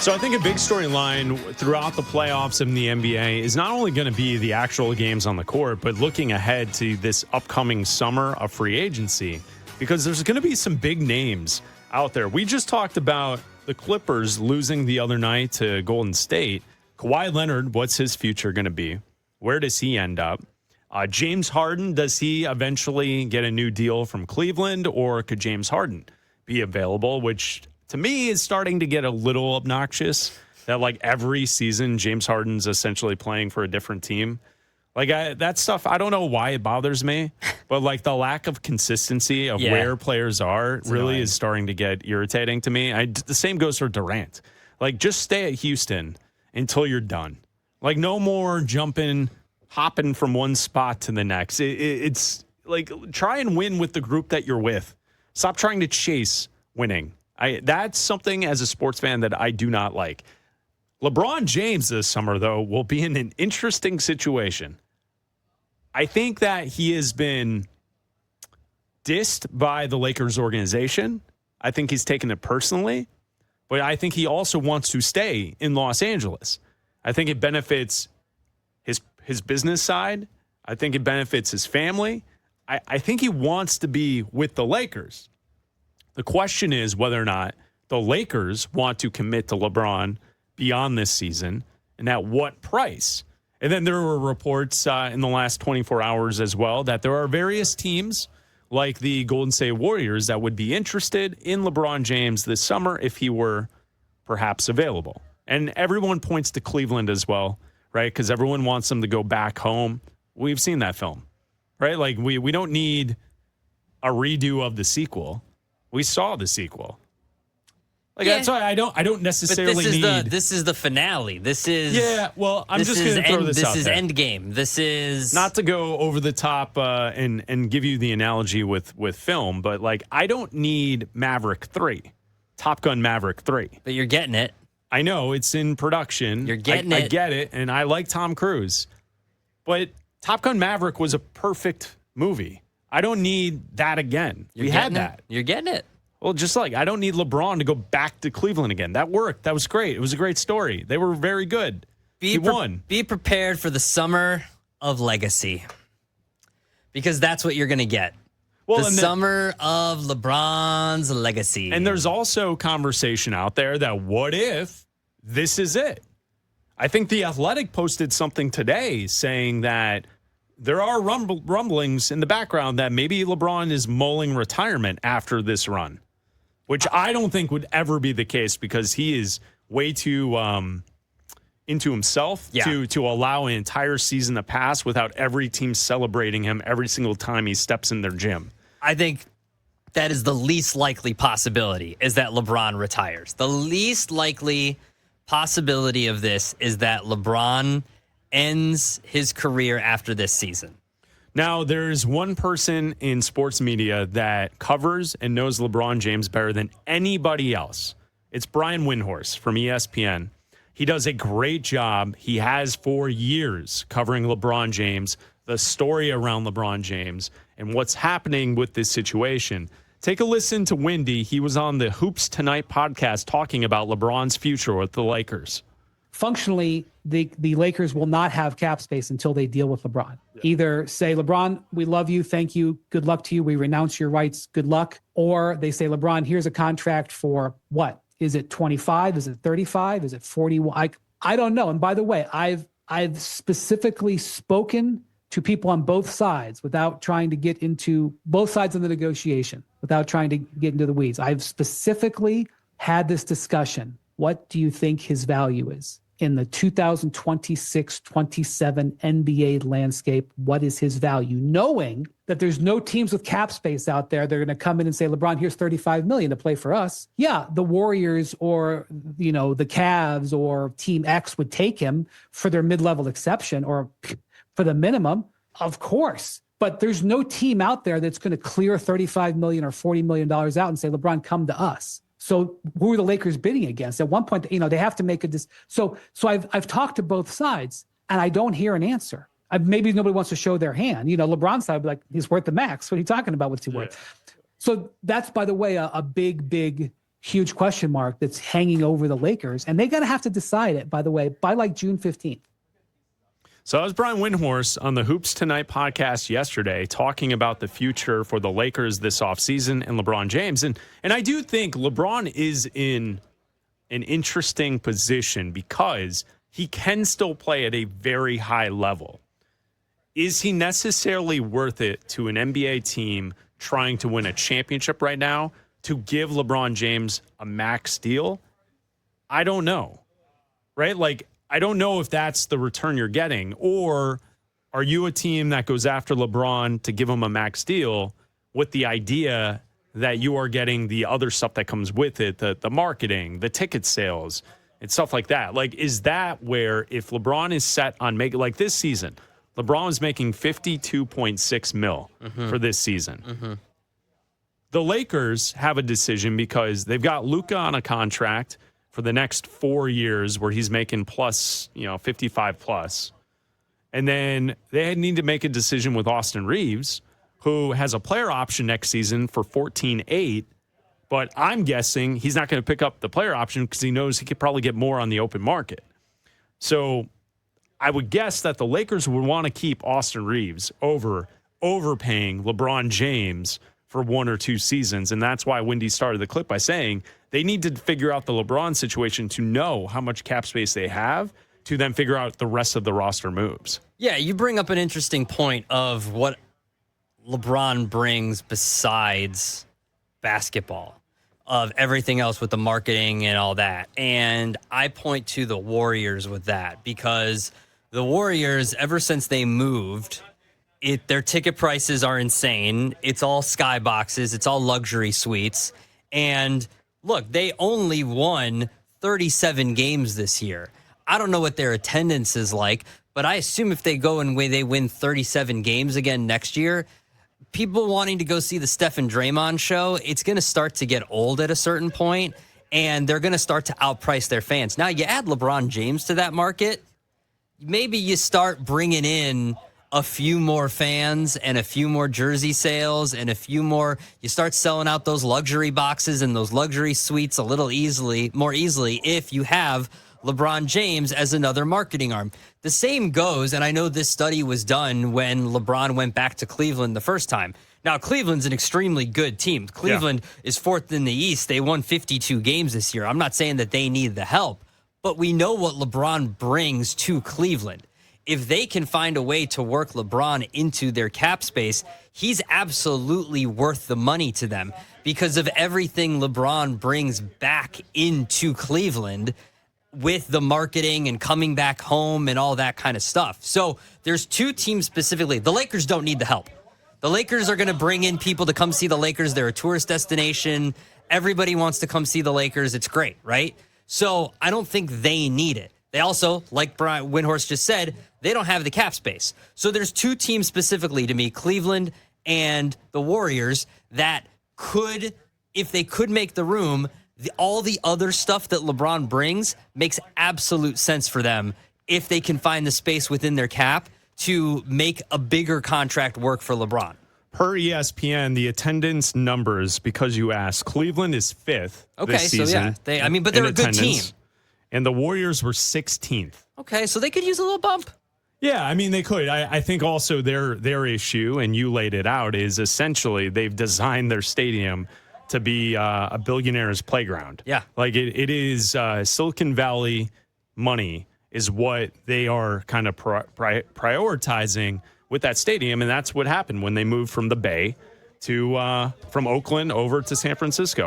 So I think a big storyline throughout the playoffs in the NBA is not only going to be the actual games on the court, but looking ahead to this upcoming summer of free agency, because there's going to be some big names out there. We just talked about the Clippers losing the other night to Golden State. Kawhi Leonard, what's his future going to be? Where does he end up? James Harden, does he eventually get a new deal from Cleveland, or could James Harden be available, which to me is starting to get a little obnoxious that like every season James Harden's essentially playing for a different team. Like that stuff, I don't know why it bothers me, but like the lack of consistency of where players are really is starting to get irritating to me. The same goes for Durant. Like just stay at Houston until you're done. Like no more hopping from one spot to the next. It's like try and win with the group that you're with. Stop trying to chase winning. That's something as a sports fan that I do not like. LeBron James this summer, though, will be in an interesting situation. I think that he has been dissed by the Lakers organization. I think he's taken it personally, but I think he also wants to stay in Los Angeles. I think it benefits his business side. I think it benefits his family. I think he wants to be with the Lakers. The question is whether or not the Lakers want to commit to LeBron beyond this season and at what price. And then there were reports in the last 24 hours as well that there are various teams like the Golden State Warriors that would be interested in LeBron James this summer if he were perhaps available. And everyone points to Cleveland as well, right? Because everyone wants him to go back home. We've seen that film, right? Like we don't need a redo of the sequel. We saw the sequel. Like that's why I don't necessarily need. This is the finale. This is Well, I'm just going to throw this out there. This is Endgame. This is not to go over the top and give you the analogy with film, but like I don't need Maverick 3, Top Gun Maverick 3. But you're getting it. I know it's in production. You're getting it. I get it, and I like Tom Cruise, but Top Gun Maverick was a perfect movie. I don't need that again. We had that. You're getting it. Well, just like I don't need LeBron to go back to Cleveland again. That worked. That was great. It was a great story. They were very good. He won. Be prepared for the summer of legacy, because that's what you're going to get. Well, the summer of LeBron's legacy. And there's also conversation out there that what if this is it? I think The Athletic posted something today saying that there are rumblings in the background that maybe LeBron is mulling retirement after this run, which I don't think would ever be the case because he is way too into himself to allow an entire season to pass without every team celebrating him every single time he steps in their gym. I think that is the least likely possibility, is that LeBron retires. The least likely possibility of this is that LeBron ends his career after this season. Now, there's one person in sports media that covers and knows LeBron James better than anybody else. It's Brian Windhorst from ESPN. He does a great job. He has for years covering LeBron James, the story around LeBron James, and what's happening with this situation. Take a listen to Windy. He was on the Hoops Tonight podcast talking about LeBron's future with the Lakers. Functionally, the Lakers will not have cap space until they deal with LeBron. Either say, LeBron, we love you, thank you, good luck to you, we renounce your rights, good luck. Or they say, LeBron, here's a contract for what? Is it 25? Is it 35? Is it 41? I don't know. And by the way, I've specifically spoken to people on both sides without trying to get into both sides of the negotiation, without trying to get into the weeds. I've specifically had this discussion. What do you think his value is in the 2026-27 NBA landscape? What is his value? Knowing that there's no teams with cap space out there, they're going to come in and say, LeBron, here's $35 million to play for us. Yeah, the Warriors or, the Cavs or Team X would take him for their mid-level exception or for the minimum, of course. But there's no team out there that's going to clear $35 million or $40 million out and say, LeBron, come to us. So who are the Lakers bidding against? At one point, they have to make a decision. So I've talked to both sides, and I don't hear an answer. Maybe nobody wants to show their hand. LeBron's side would be like, he's worth the max. What are you talking about? What's he worth? So that's, by the way, a big huge question mark that's hanging over the Lakers. And they're going to have to decide it, by the way, by like June 15th. So that was Brian Windhorst on the Hoops Tonight podcast yesterday, talking about the future for the Lakers this offseason and LeBron James. And I do think LeBron is in an interesting position because he can still play at a very high level. Is he necessarily worth it to an NBA team trying to win a championship right now to give LeBron James a max deal? I don't know, right? Like, I don't know if that's the return you're getting. Or are you a team that goes after LeBron to give him a max deal with the idea that you are getting the other stuff that comes with it, the marketing, the ticket sales, and stuff like that? Like, is that where if LeBron is set on making, like this season, LeBron is making $52.6 million for this season. The Lakers have a decision because they've got Luka on a contract for the next 4 years where he's making plus, 55 plus. And then they need to make a decision with Austin Reeves, who has a player option next season for 14.8. But I'm guessing he's not going to pick up the player option because he knows he could probably get more on the open market. So I would guess that the Lakers would want to keep Austin Reeves overpaying LeBron James for 1 or 2 seasons. And that's why Wendy started the clip by saying they need to figure out the LeBron situation to know how much cap space they have to then figure out the rest of the roster moves. Yeah, you bring up an interesting point of what LeBron brings besides basketball, of everything else with the marketing and all that. And I point to the Warriors with that because the Warriors, ever since they moved, their ticket prices are insane. It's all skyboxes. It's all luxury suites. And look, they only won 37 games this year. I don't know what their attendance is like, but I assume if they go and they win 37 games again next year, people wanting to go see the Steph and Draymond show, it's going to start to get old at a certain point, and they're going to start to outprice their fans. Now, you add LeBron James to that market, maybe you start bringing in a few more fans and a few more jersey sales and a few more. You start selling out those luxury boxes and those luxury suites a little more easily if you have LeBron James as another marketing arm. The same goes, and I know this study was done when LeBron went back to Cleveland the first time. Now, Cleveland's an extremely good team. Cleveland is 4th in the East. They won 52 games this year. I'm not saying that they need the help, but we know what LeBron brings to Cleveland. If they can find a way to work LeBron into their cap space, he's absolutely worth the money to them because of everything LeBron brings back into Cleveland with the marketing and coming back home and all that kind of stuff. So there's 2 teams specifically. The Lakers don't need the help. The Lakers are going to bring in people to come see the Lakers. They're a tourist destination. Everybody wants to come see the Lakers. It's great, right? So I don't think they need it. They also, like Brian Windhorst just said, they don't have the cap space. So there's 2 teams specifically to me, Cleveland and the Warriors, that could, if they could make the room, all the other stuff that LeBron brings makes absolute sense for them if they can find the space within their cap to make a bigger contract work for LeBron. Per ESPN, the attendance numbers, because you asked, Cleveland is 5th this season. So yeah, but they're a good team. And the Warriors were 16th. Okay, so they could use a little bump. Yeah, I mean, they could. I think also their issue, and you laid it out, is essentially they've designed their stadium to be a billionaire's playground. Yeah. Like it is Silicon Valley money is what they are kind of prioritizing with that stadium. And that's what happened when they moved from the Bay to from Oakland over to San Francisco.